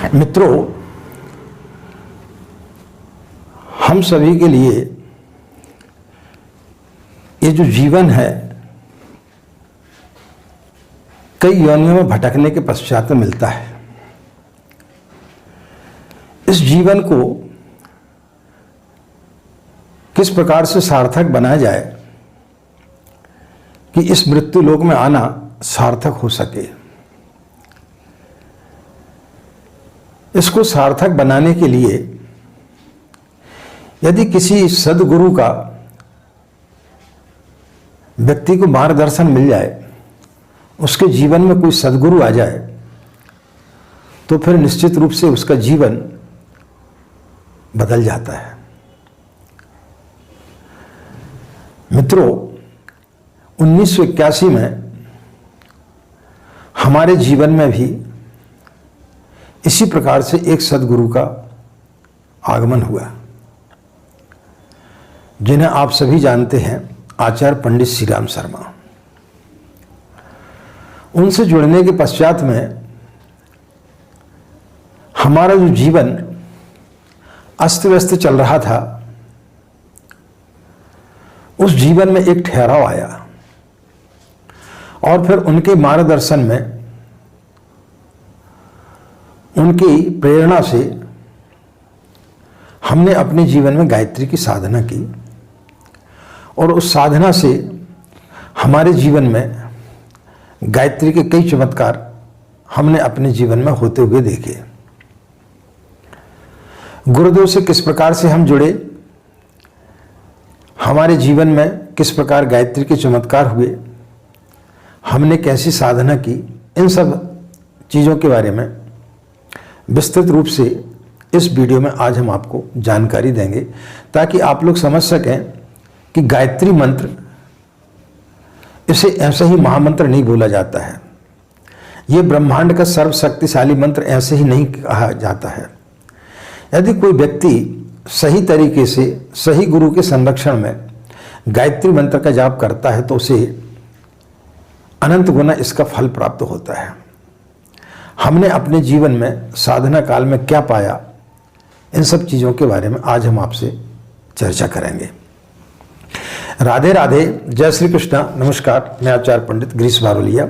मित्रों, हम सभी के लिए ये जो जीवन है कई योनियों में भटकने के पश्चात मिलता है। इस जीवन को किस प्रकार से सार्थक बनाया जाए कि इस मृत्यु लोक में आना सार्थक हो सके। इसको सार्थक बनाने के लिए यदि किसी सद्गुरु का व्यक्ति को मार्गदर्शन मिल जाए, उसके जीवन में कोई सद्गुरु आ जाए, तो फिर निश्चित रूप से उसका जीवन बदल जाता है। मित्रों, 1981 में हमारे जीवन में भी इसी प्रकार से एक सद्गुरु का आगमन हुआ, जिन्हें आप सभी जानते हैं, आचार्य पंडित श्री राम शर्मा। उनसे जुड़ने के पश्चात में हमारा जो जीवन अस्त व्यस्त चल रहा था, उस जीवन में एक ठहराव आया और फिर उनके मार्गदर्शन में, उनकी प्रेरणा से हमने अपने जीवन में गायत्री की साधना की और उस साधना से हमारे जीवन में गायत्री के कई चमत्कार हमने अपने जीवन में होते हुए देखे। गुरुदेव से किस प्रकार से हम जुड़े, हमारे जीवन में किस प्रकार गायत्री के चमत्कार हुए, हमने कैसी साधना की, इन सब चीज़ों के बारे में विस्तृत रूप से इस वीडियो में आज हम आपको जानकारी देंगे, ताकि आप लोग समझ सकें कि गायत्री मंत्र, इसे ऐसा ही महामंत्र नहीं बोला जाता है। ये ब्रह्मांड का सर्वशक्तिशाली मंत्र ऐसे ही नहीं कहा जाता है। यदि कोई व्यक्ति सही तरीके से सही गुरु के संरक्षण में गायत्री मंत्र का जाप करता है तो उसे अनंत गुना इसका फल प्राप्त होता है। हमने अपने जीवन में साधना काल में क्या पाया, इन सब चीज़ों के बारे में आज हम आपसे चर्चा करेंगे। राधे राधे, जय श्री कृष्णा, नमस्कार। मैं आचार्य पंडित गिरीश बारोलिया,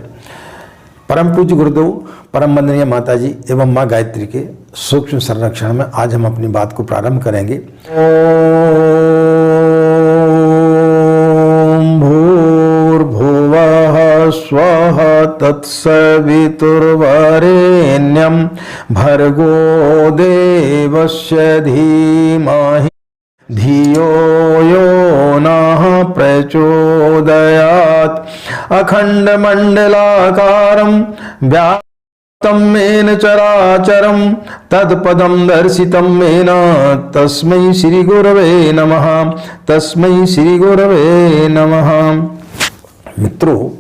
परम पूज्य गुरुदेव, परम वंदनीय माता जी एवं माँ गायत्री के सूक्ष्म संरक्षण में आज हम अपनी बात को प्रारंभ करेंगे। ओम भूर्भुवः स्वः तत्सवितुर्वरेण्यं भर्गो देवस्य धीमहि धियो यो नः प्रचोदयात्। अखण्डमण्डलाकारं व्याप्तं येन चराचरं तत्पदं दर्शितं येन तस्मै श्रीगुरवे नमः, तस्मै श्रीगुरवे नमः। मित्रों,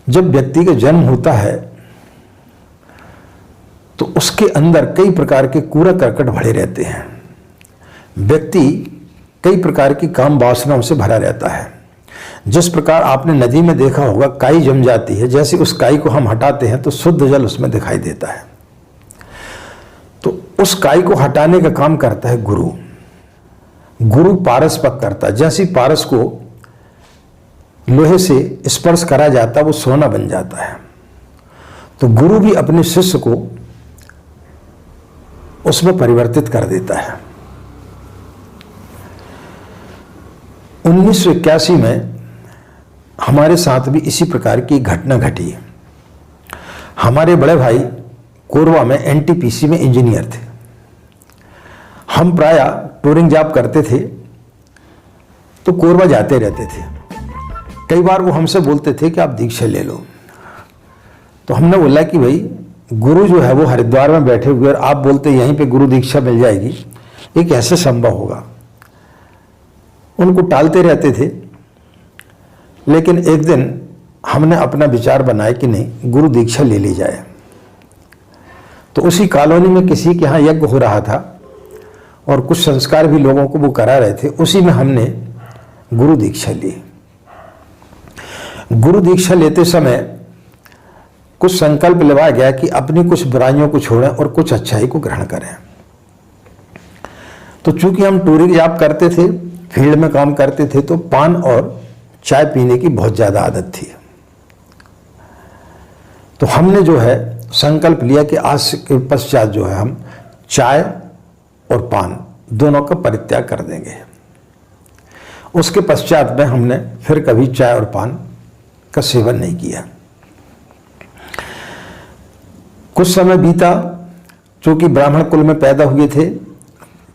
जब व्यक्ति का जन्म होता है तो उसके अंदर कई प्रकार के कूड़ा करकट भरे रहते हैं। व्यक्ति कई प्रकार की काम वासनाओं से भरा रहता है। जिस प्रकार आपने नदी में देखा होगा, काई जम जाती है, जैसे उस काई को हम हटाते हैं तो शुद्ध जल उसमें दिखाई देता है। तो उस काई को हटाने का काम करता है गुरु। गुरु पारस पक करता है। जैसे पारस को लोहे से स्पर्श करा जाता है वो सोना बन जाता है, तो गुरु भी अपने शिष्य को उसमें परिवर्तित कर देता है। 1981 में हमारे साथ भी इसी प्रकार की घटना घटी। हमारे बड़े भाई कोरबा में एनटीपीसी में इंजीनियर थे। हम प्राय टूरिंग जॉब करते थे तो कोरबा जाते रहते थे। कई बार वो हमसे बोलते थे कि आप दीक्षा ले लो, तो हमने बोला कि भाई गुरु जो है वो हरिद्वार में बैठे हुए और आप बोलते यहीं पे गुरु दीक्षा मिल जाएगी, ये कैसे संभव होगा। उनको टालते रहते थे, लेकिन एक दिन हमने अपना विचार बनाया कि नहीं, गुरु दीक्षा ले ली जाए। तो उसी कॉलोनी में किसी के यहाँ यज्ञ हो रहा था और कुछ संस्कार भी लोगों को वो करा रहे थे, उसी में हमने गुरु दीक्षा ली। गुरु दीक्षा लेते समय कुछ संकल्प लेवाया गया कि अपनी कुछ बुराइयों को छोड़ें और कुछ अच्छाई को ग्रहण करें। तो चूंकि हम टूरिंग जॉब करते थे, फील्ड में काम करते थे, तो पान और चाय पीने की बहुत ज़्यादा आदत थी। तो हमने जो है संकल्प लिया कि आज के पश्चात जो है हम चाय और पान दोनों का परित्याग कर देंगे। उसके पश्चात में हमने फिर कभी चाय और पान का सेवन नहीं किया। कुछ समय बीता, चूंकि ब्राह्मण कुल में पैदा हुए थे,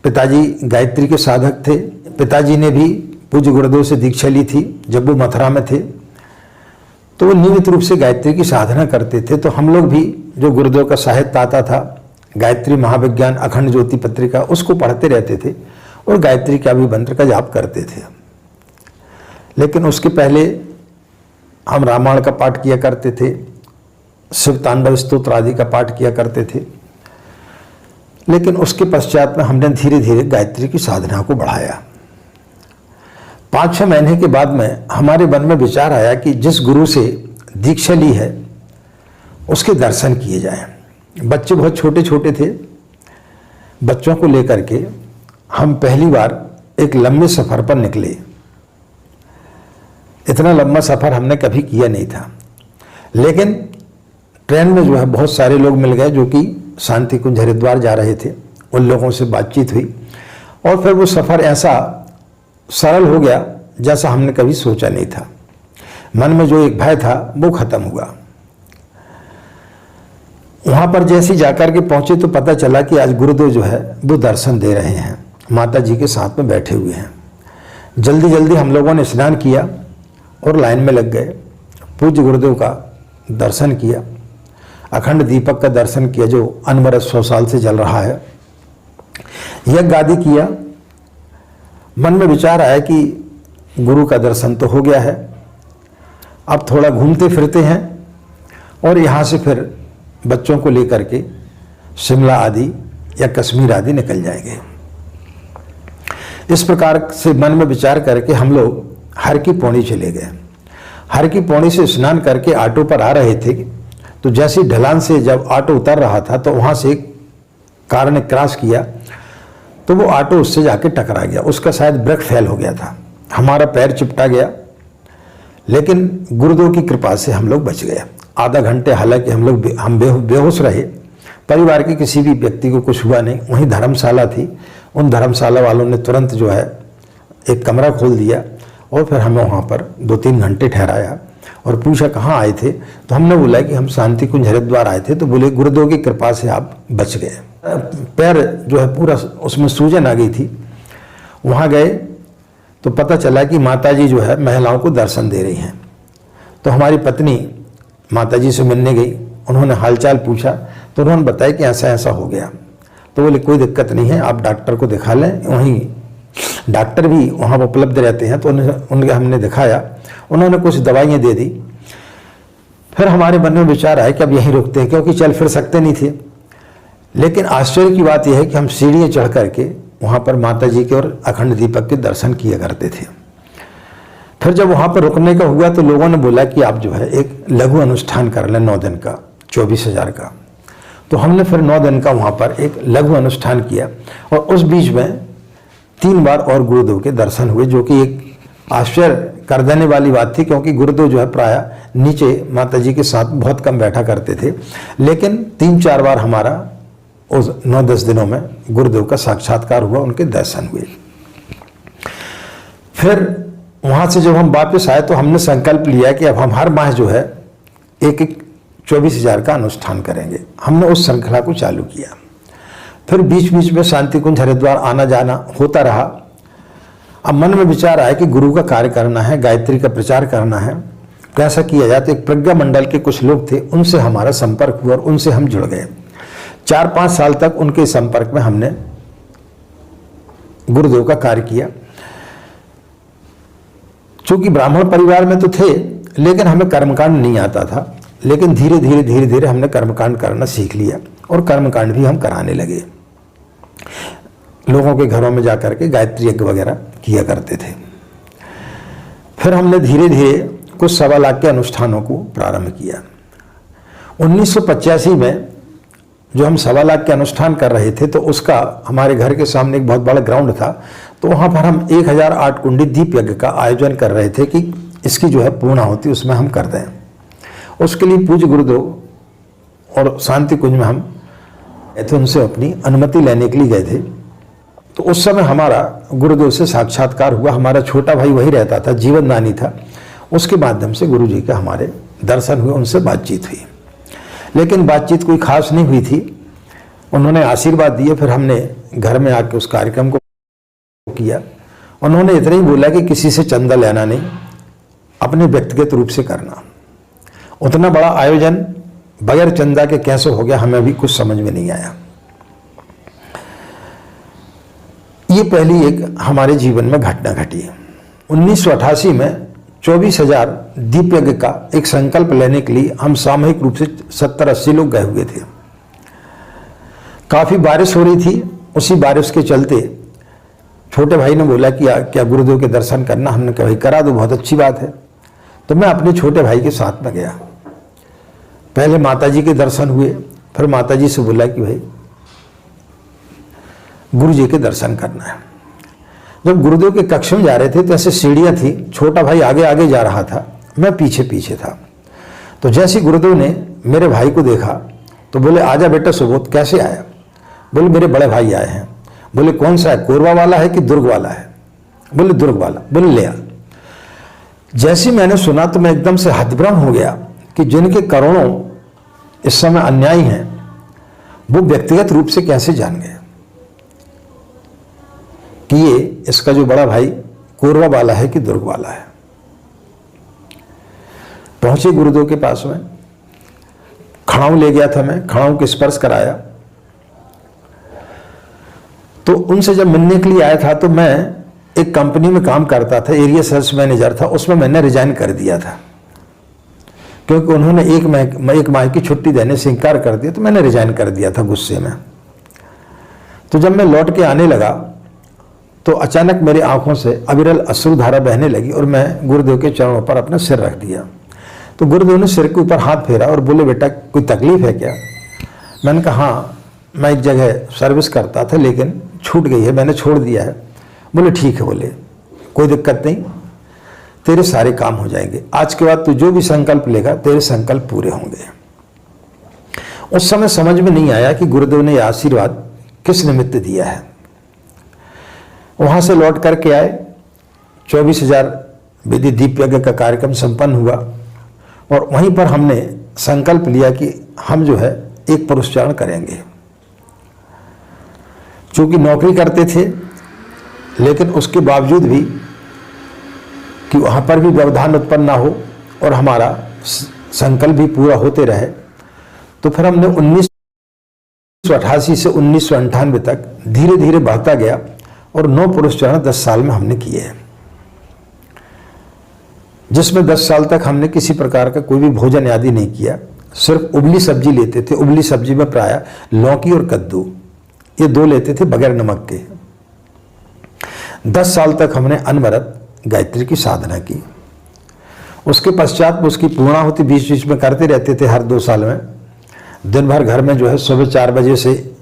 पिताजी गायत्री के साधक थे, पिताजी ने भी पूज्य गुरुदेव से दीक्षा ली थी जब वो मथुरा में थे, तो वो नियमित रूप से गायत्री की साधना करते थे। तो हम लोग भी जो गुरुदेव का साहित्य आता था, गायत्री महाविज्ञान, अखंड ज्योति पत्रिका, उसको पढ़ते रहते थे और गायत्री का भी मंत्र का जाप करते थे। लेकिन उसके पहले हम रामायण का पाठ किया करते थे, शिव तांडव स्तोत्र आदि का पाठ किया करते थे। लेकिन उसके पश्चात में हमने धीरे धीरे गायत्री की साधना को बढ़ाया। 5-6 महीने के बाद में हमारे मन में विचार आया कि जिस गुरु से दीक्षा ली है उसके दर्शन किए जाएं। बच्चे बहुत छोटे छोटे थे, बच्चों को लेकर के हम पहली बार एक लंबे सफ़र पर निकले। इतना लंबा सफ़र हमने कभी किया नहीं था, लेकिन ट्रेन में जो है बहुत सारे लोग मिल गए जो कि शांति कुंज हरिद्वार जा रहे थे। उन लोगों से बातचीत हुई और फिर वो सफ़र ऐसा सरल हो गया जैसा हमने कभी सोचा नहीं था। मन में जो एक भय था वो खत्म हुआ। वहाँ पर जैसे जाकर के पहुँचे तो पता चला कि आज गुरुदेव जो है वो दर्शन दे रहे हैं, माता जी के साथ में बैठे हुए हैं। जल्दी जल्दी हम लोगों ने स्नान किया और लाइन में लग गए। पूज्य गुरुदेव का दर्शन किया, अखंड दीपक का दर्शन किया जो अनवरत 100 साल से जल रहा है। यज्ञ गादी किया। मन में विचार आया कि गुरु का दर्शन तो हो गया है, अब थोड़ा घूमते फिरते हैं और यहाँ से फिर बच्चों को लेकर के शिमला आदि या कश्मीर आदि निकल जाएंगे। इस प्रकार से मन में विचार करके हम लोग हर की पौड़ी चले गए। हर की पौड़ी से स्नान करके ऑटो पर आ रहे थे, तो जैसे ढलान से जब ऑटो उतर रहा था तो वहाँ से एक कार ने क्रॉस किया, तो वो ऑटो उससे जाके टकरा गया। उसका शायद ब्रेक फेल हो गया था, हमारा पैर चिपटा गया, लेकिन गुरुदेव की कृपा से हम लोग बच गए। आधा घंटे हालांकि हम बेहोश रहे। परिवार के किसी भी व्यक्ति को कुछ हुआ नहीं। वहीं धर्मशाला थी, उन धर्मशाला वालों ने तुरंत जो है एक कमरा खोल दिया और फिर हमें वहाँ पर 2-3 घंटे ठहराया और पूछा कहाँ आए थे, तो हमने बोला कि हम शांति कुंज हरिद्वार आए थे। तो बोले गुरुदेव की कृपा से आप बच गए। पैर जो है पूरा उसमें सूजन आ गई थी। वहाँ गए तो पता चला कि माताजी जो है महिलाओं को दर्शन दे रही हैं। तो हमारी पत्नी माताजी से मिलने गई, उन्होंने हालचाल पूछा तो उन्होंने बताया कि ऐसा ऐसा हो गया। तो बोले कोई दिक्कत नहीं है, आप डॉक्टर को दिखा लें, वहीं डॉक्टर भी वहाँ उपलब्ध रहते हैं। तो उनके हमने दिखाया, उन्होंने कुछ दवाइयाँ दे दी। फिर हमारे मन में विचार आया कि अब यहीं रुकते हैं, क्योंकि चल फिर सकते नहीं थे। लेकिन आश्चर्य की बात यह है कि हम सीढ़ियाँ चढ़ करके वहाँ पर माता जी के और अखंड दीपक के दर्शन किया करते थे। फिर जब वहाँ पर रुकने का हुआ तो लोगों ने बोला कि आप जो है एक लघु अनुष्ठान कर लें 9 दिन का 24,000 का। तो हमने फिर 9 दिन का वहाँ पर एक लघु अनुष्ठान किया और उस बीच में 3 बार और गुरुदेव के दर्शन हुए, जो कि एक आश्चर्य कर देने वाली बात थी, क्योंकि गुरुदेव जो है प्रायः नीचे माता जी के साथ बहुत कम बैठा करते थे। लेकिन 3-4 बार हमारा उस 9-10 दिनों में गुरुदेव का साक्षात्कार हुआ, उनके दर्शन हुए। फिर वहाँ से जब हम वापस आए तो हमने संकल्प लिया कि अब हम हर माह जो है एक 24,000 का अनुष्ठान करेंगे। हमने उस श्रृंखला को चालू किया। फिर बीच बीच में शांति कुंज हरिद्वार आना जाना होता रहा। अब मन में विचार आया कि गुरु का कार्य करना है, गायत्री का प्रचार करना है, कैसा किया जाए। तो एक प्रज्ञा मंडल के कुछ लोग थे, उनसे हमारा संपर्क हुआ और उनसे हम जुड़ गए। 4-5 साल तक उनके संपर्क में हमने गुरुदेव का कार्य किया। चूंकि ब्राह्मण परिवार में तो थे, लेकिन हमें कर्मकांड नहीं आता था। लेकिन धीरे धीरे हमने कर्मकांड करना सीख लिया और कर्मकांड भी हम कराने लगे। लोगों के घरों में जाकर के गायत्री यज्ञ वगैरह किया करते थे। फिर हमने धीरे धीरे कुछ 1.25 लाख के अनुष्ठानों को प्रारंभ किया। 1985 में जो हम 1.25 लाख के अनुष्ठान कर रहे थे, तो उसका हमारे घर के सामने एक बहुत बड़ा ग्राउंड था, तो वहाँ पर हम 1008 कुंडी दीप यज्ञ का आयोजन कर रहे थे कि इसकी जो है पूर्णाहुति उसमें हम कर दें। उसके लिए पूज्य गुरुदेव और शांति कुंज में हम तो उनसे अपनी अनुमति लेने के लिए गए थे। तो उस समय हमारा गुरुदेव से साक्षात्कार हुआ। हमारा छोटा भाई वही रहता था, जीवन दानी था, उसके माध्यम से गुरु जी के हमारे दर्शन हुए, उनसे बातचीत हुई। लेकिन बातचीत कोई खास नहीं हुई थी। उन्होंने आशीर्वाद दिए, फिर हमने घर में आके उस कार्यक्रम को किया। उन्होंने इतना ही बोला कि किसी से चंदा लेना नहीं, अपने व्यक्तिगत रूप से करना। उतना बड़ा आयोजन बगैर चंदा के कैसे हो गया, हमें भी कुछ समझ में नहीं आया। ये पहली एक हमारे जीवन में घटना घटी। 1988 में 24,000 दीप यज्ञ का एक संकल्प लेने के लिए हम सामूहिक रूप से 70-80 लोग गए हुए थे। काफ़ी बारिश हो रही थी। उसी बारिश के चलते छोटे भाई ने बोला कि क्या गुरुदेव के दर्शन करना। हमने कहा भाई करा दो, बहुत अच्छी बात है। तो मैं अपने छोटे भाई के साथ में गया। पहले माताजी के दर्शन हुए, फिर माताजी से बोला कि भाई गुरु जी के दर्शन करना है। जब गुरुदेव के कक्ष में जा रहे थे तो ऐसे सीढ़ियाँ थी, छोटा भाई आगे आगे जा रहा था, मैं पीछे पीछे था। तो जैसे गुरुदेव ने मेरे भाई को देखा तो बोले आजा बेटा सुबोध, कैसे आया? बोले मेरे बड़े भाई आए हैं। बोले कौन सा है, कोरबा वाला है कि दुर्ग वाला है? बोले दुर्ग वाला। बोले ले आ। जैसे मैंने सुना तो मैं एकदम से हतभ्रम हो गया कि जिनके करोड़ों इस समय अन्यायी हैं, वो व्यक्तिगत रूप से कैसे जान गए कि ये इसका जो बड़ा भाई कोरबा वाला है कि दुर्ग वाला है। पहुंचे गुरुदेव के पास में, खड़ाऊ ले गया था मैं, खड़ाऊ के स्पर्श कराया। तो उनसे जब मिलने के लिए आया था तो मैं एक कंपनी में काम करता था, एरिया सेल्स मैनेजर था, उसमें मैंने रिजाइन कर दिया था क्योंकि उन्होंने एक माह की छुट्टी देने से इनकार कर दिया। तो मैंने रिजाइन कर दिया था गुस्से में। तो जब मैं लौट के आने लगा तो अचानक मेरी आंखों से अविरल अश्रुधारा बहने लगी और मैं गुरुदेव के चरणों पर अपना सिर रख दिया। तो गुरुदेव ने सिर के ऊपर हाथ फेरा और बोले बेटा कोई तकलीफ है क्या? मैंने कहा हाँ, मैं एक जगह सर्विस करता था लेकिन छूट गई है, मैंने छोड़ दिया है। बोले ठीक है, बोले कोई दिक्कत नहीं, तेरे सारे काम हो जाएंगे। आज के बाद तू जो भी संकल्प लेगा तेरे संकल्प पूरे होंगे। उस समय समझ में नहीं आया कि गुरुदेव ने यह आशीर्वाद किस निमित्त दिया है। वहां से लौट करके आए, 24,000 विधि दीप यज्ञ का कार्यक्रम संपन्न हुआ और वहीं पर हमने संकल्प लिया कि हम जो है एक पुरुषचारण करेंगे। चूंकि नौकरी करते थे लेकिन उसके बावजूद भी कि वहाँ पर भी व्यवधान उत्पन्न ना हो और हमारा संकल्प भी पूरा होते रहे, तो फिर हमने 1988 से 1998 तक धीरे धीरे बढ़ता गया और 9 पुरुषचारण 10 साल में हमने किए हैं, जिसमें 10 साल तक हमने किसी प्रकार का कोई भी भोजन आदि नहीं किया। सिर्फ उबली सब्जी लेते थे। उबली सब्जी में प्रायः लौकी और कद्दू, ये 2 लेते थे बगैर नमक के। 10 साल तक हमने अनवरत गायत्री की साधना की। उसके पश्चात में उसकी पूर्णाहुति बीच बीच में करते रहते थे। हर 2 साल में दिन भर घर में जो है सुबह 4 बजे से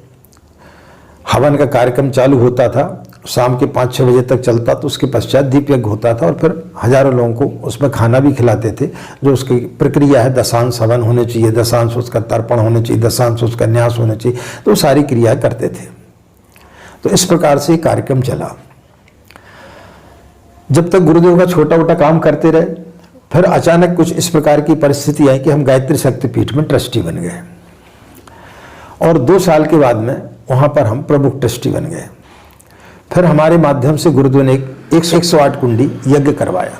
हवन का कार्यक्रम चालू होता था, शाम के 5-6 बजे तक चलता। तो उसके पश्चात दीप यज्ञ होता था और फिर हजारों लोगों को उसमें खाना भी खिलाते थे। जो उसकी प्रक्रिया है, दशांश हवन होने चाहिए, दशांश उसका तर्पण होने चाहिए, दशांश उसका न्यास होने चाहिए, तो सारी क्रिया करते थे। तो इस प्रकार से कार्यक्रम चला जब तक गुरुदेव का छोटा मोटा काम करते रहे। फिर अचानक कुछ इस प्रकार की परिस्थिति आई कि हम गायत्री शक्तिपीठ में ट्रस्टी बन गए और 2 साल के बाद में वहाँ पर हम प्रमुख ट्रस्टी बन गए। फिर हमारे माध्यम से गुरुदेव ने 108 कुंडी यज्ञ करवाया।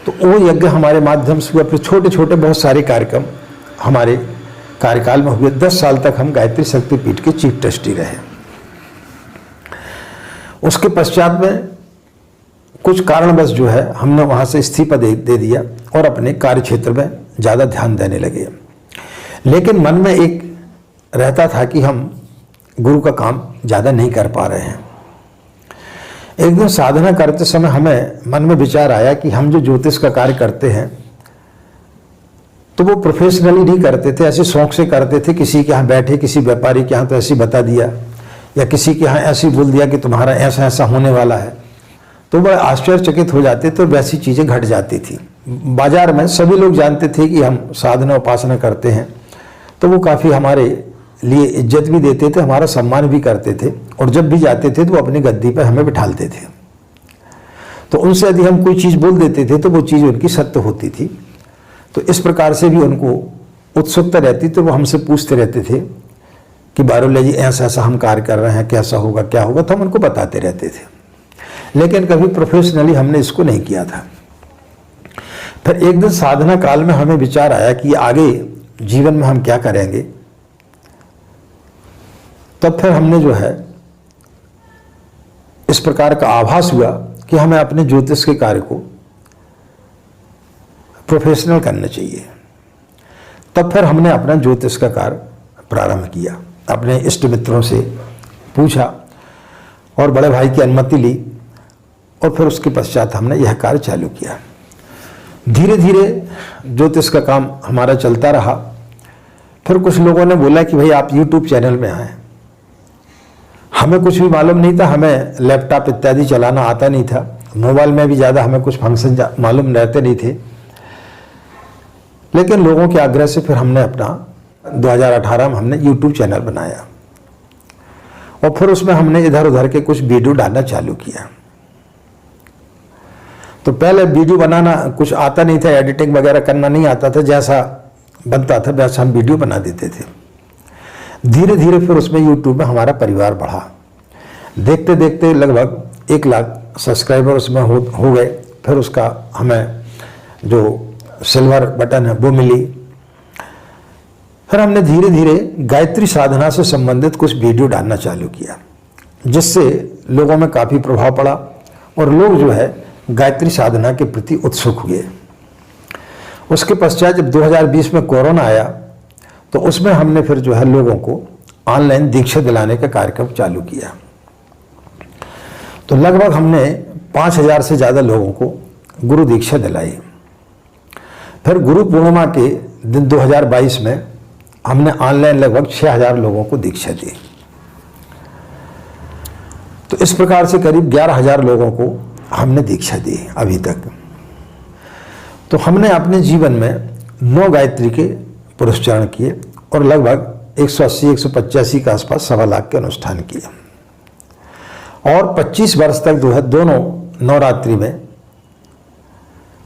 तो वो यज्ञ हमारे माध्यम से हुआ। फिर छोटे छोटे बहुत सारे कार्यक्रम हमारे कार्यकाल में हुए। 10 साल तक हम गायत्री शक्तिपीठ के चीफ ट्रस्टी रहे। उसके पश्चात में कुछ कारणवश जो है हमने वहाँ से इस्तीफा दे दिया और अपने कार्य क्षेत्र में ज़्यादा ध्यान देने लगे। लेकिन मन में एक रहता था कि हम गुरु का काम ज़्यादा नहीं कर पा रहे हैं। एक दिन साधना करते समय हमें मन में विचार आया कि हम जो ज्योतिष का कार्य करते हैं तो वो प्रोफेशनली नहीं करते थे, ऐसे शौक से करते थे। किसी के यहाँ बैठे, किसी व्यापारी के यहाँ तो ऐसे बता दिया, या किसी के यहाँ ऐसे बोल दिया कि तुम्हारा ऐसा ऐसा होने वाला है, तो बड़े आश्चर्यचकित हो जाते थे और वैसी चीज़ें घट जाती थी। बाजार में सभी लोग जानते थे कि हम साधना उपासना करते हैं, तो वो काफ़ी हमारे लिए इज्जत भी देते थे, हमारा सम्मान भी करते थे, और जब भी जाते थे तो वो अपनी गद्दी पर हमें बिठालते थे। तो उनसे यदि हम कोई चीज़ बोल देते थे तो वो चीज़ उनकी सत्य होती थी। तो इस प्रकार से भी उनको उत्सुकता रहती, तो वो हमसे पूछते रहते थे कि बारोले जी ऐसा ऐसा हम कार्य कर रहे हैं, कैसा होगा क्या होगा, तो हम उनको बताते रहते थे। लेकिन कभी प्रोफेशनली हमने इसको नहीं किया था। फिर एक दिन साधना काल में हमें विचार आया कि आगे जीवन में हम क्या करेंगे। तब फिर हमने जो है इस प्रकार का आभास हुआ कि हमें अपने ज्योतिष के कार्य को प्रोफेशनल करना चाहिए। तब फिर हमने अपना ज्योतिष का कार्य प्रारंभ किया, अपने इष्ट मित्रों से पूछा और बड़े भाई की अनुमति ली, और फिर उसके पश्चात हमने यह कार्य चालू किया। धीरे धीरे ज्योतिष का काम हमारा चलता रहा। फिर कुछ लोगों ने बोला कि भाई आप YouTube चैनल में आए। हमें कुछ भी मालूम नहीं था, हमें लैपटॉप इत्यादि चलाना आता नहीं था, मोबाइल में भी ज़्यादा हमें कुछ फंक्शन मालूम रहते नहीं थे। लेकिन लोगों के आग्रह से फिर हमने अपना 2018 में हमने YouTube चैनल बनाया, और फिर उसमें हमने इधर उधर के कुछ वीडियो डालना चालू किया। तो पहले वीडियो बनाना कुछ आता नहीं था, एडिटिंग वगैरह करना नहीं आता था, जैसा बनता था वैसा हम वीडियो बना देते थे। धीरे धीरे फिर उसमें YouTube में हमारा परिवार बढ़ा। देखते देखते लगभग 1 लाख सब्सक्राइबर उसमें हो गए। फिर उसका हमें जो सिल्वर बटन है वो मिली। फिर हमने धीरे धीरे गायत्री साधना से संबंधित कुछ वीडियो डालना चालू किया, जिससे लोगों में काफ़ी प्रभाव पड़ा और लोग जो है गायत्री साधना के प्रति उत्सुक हुए। उसके पश्चात जब 2020 में कोरोना आया, तो उसमें हमने फिर जो है लोगों को ऑनलाइन दीक्षा दिलाने का कार्यक्रम चालू किया। तो लगभग हमने 5000 से ज़्यादा लोगों को गुरु दीक्षा दिलाई। फिर गुरु पूर्णिमा के दिन 2022 में हमने ऑनलाइन लगभग 6000 लोगों को दीक्षा दी। तो इस प्रकार से करीब 11000 लोगों को हमने दीक्षा दी अभी तक। तो हमने अपने जीवन में 9 गायत्री के पुरस्चरण किए और लगभग 180-185 के आसपास 1.25 लाख के अनुष्ठान किए, और 25 वर्ष तक जो है दोनों नवरात्रि में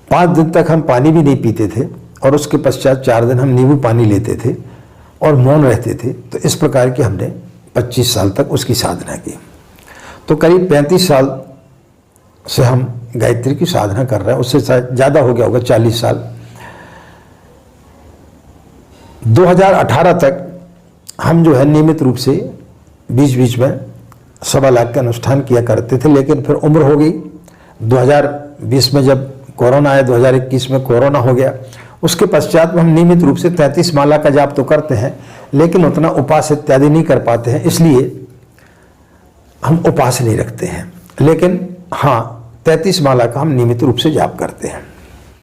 5 दिन तक हम पानी भी नहीं पीते थे, और उसके पश्चात 4 दिन हम नींबू पानी लेते थे और मौन रहते थे। तो इस प्रकार की हमने 25 साल तक उसकी साधना की। तो करीब 35 साल से हम गायत्री की साधना कर रहे हैं, उससे ज़्यादा हो गया होगा, 40 साल। 2018 तक हम जो है नियमित रूप से बीच बीच में 1.25 लाख का अनुष्ठान किया करते थे, लेकिन फिर उम्र हो गई। 2020 में जब कोरोना आया, 2021 में कोरोना हो गया, उसके पश्चात में हम नियमित रूप से 33 माला का जाप तो करते हैं, लेकिन उतना उपास इत्यादि नहीं कर पाते हैं, इसलिए हम उपास नहीं रखते हैं। लेकिन हाँ, 33 माला का हम नियमित रूप से जाप करते हैं।